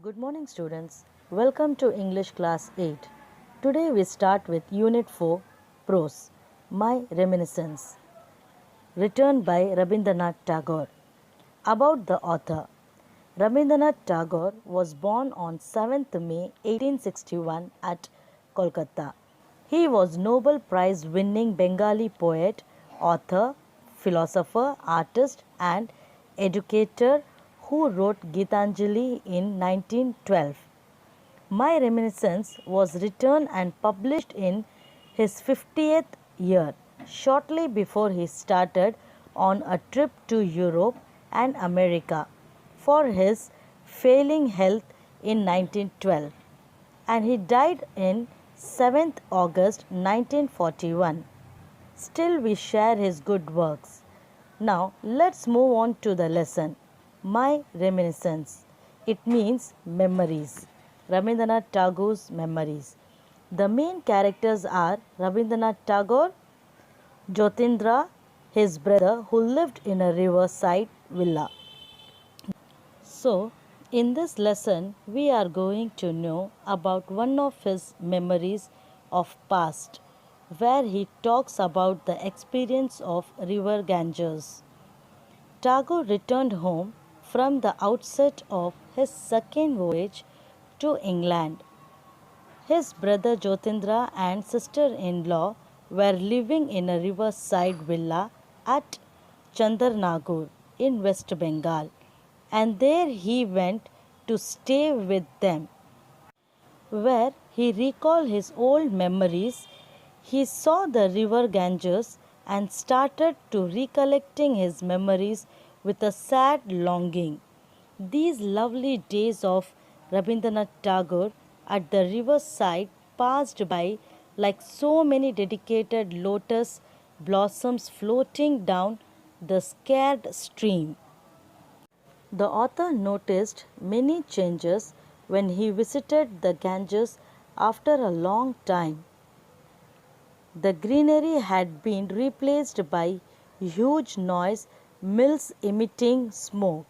Good morning, students. Welcome to English Class 8. Today we start with Unit 4, Prose, My Reminiscence, written by Rabindranath Tagore. About the author. Rabindranath Tagore was born on 7th May 1861 at Kolkata. He was Nobel Prize winning Bengali poet, author, philosopher, artist, and educator who wrote Gitanjali in 1912. My Reminiscence was written and published in his 50th year, shortly before he started on a trip to Europe and America for his failing health in 1912, and he died in 7th August 1941. Still, we share his good works. Now, let's move on to the lesson. My Reminiscence. It means memories. Rabindranath Tagore's memories. The main characters are Rabindranath Tagore, Jyotindra, his brother, who lived in a riverside villa. So, in this lesson, we are going to know about one of his memories of past, where he talks about the experience of river Ganges. Tagore returned home from the outset of his second voyage to England. His brother Jyotindra and sister-in-law were living in a riverside villa at Chandarnagur in West Bengal, and there he went to stay with them. Where he recalled his old memories, he saw the river Ganges and started to recollecting his memories with a sad longing. These lovely days of Rabindranath Tagore at the riverside passed by like so many dedicated lotus blossoms floating down the scared stream. The author noticed many changes when he visited the Ganges after a long time. The greenery had been replaced by huge noise mills emitting smoke.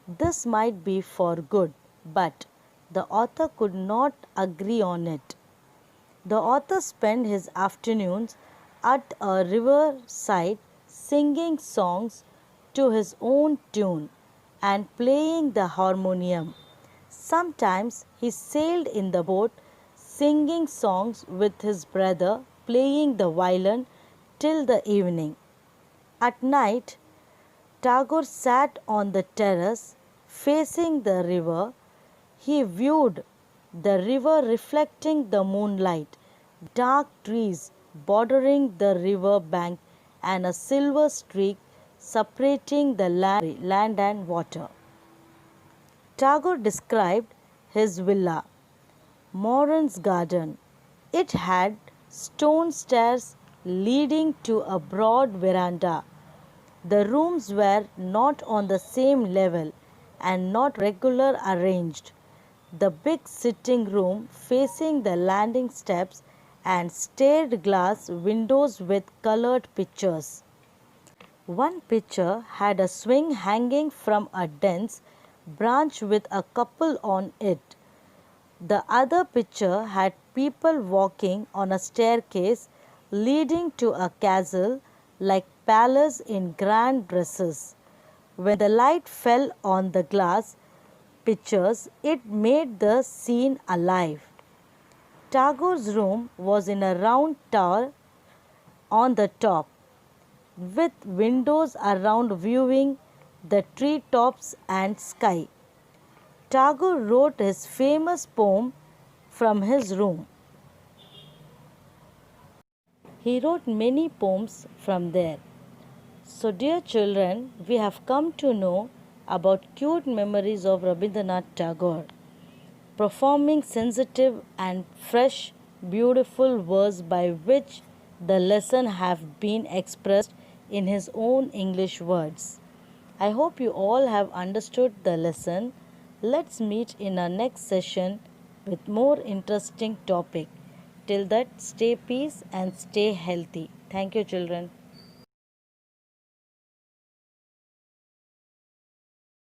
This might be for good, but the author could not agree on it. The author spent his afternoons at a riverside singing songs to his own tune and playing the harmonium. Sometimes he sailed in the boat singing songs with his brother playing the violin till the evening. At night, Tagore sat on the terrace facing the river. He viewed the river reflecting the moonlight, dark trees bordering the river bank, and a silver streak separating the land and water. Tagore described his villa, Moran's garden. It had stone stairs leading to a broad veranda. The rooms were not on the same level and not regular arranged. The big sitting room facing the landing steps and stained glass windows with colored pictures. One picture had a swing hanging from a dense branch with a couple on it. The other picture had people walking on a staircase leading to a castle like palace in grand dresses. When the light fell on the glass pictures, it made the scene alive. Tagore's room was in a round tower on the top, with windows around viewing the treetops and sky. Tagore wrote his famous poem from his room. He wrote many poems from there. So, dear children, we have come to know about cute memories of Rabindranath Tagore, performing sensitive and fresh, beautiful verse by which the lesson have been expressed in his own English words. I hope you all have understood the lesson. Let's meet in our next session with more interesting topic. Till that, stay peace and stay healthy. Thank you, children.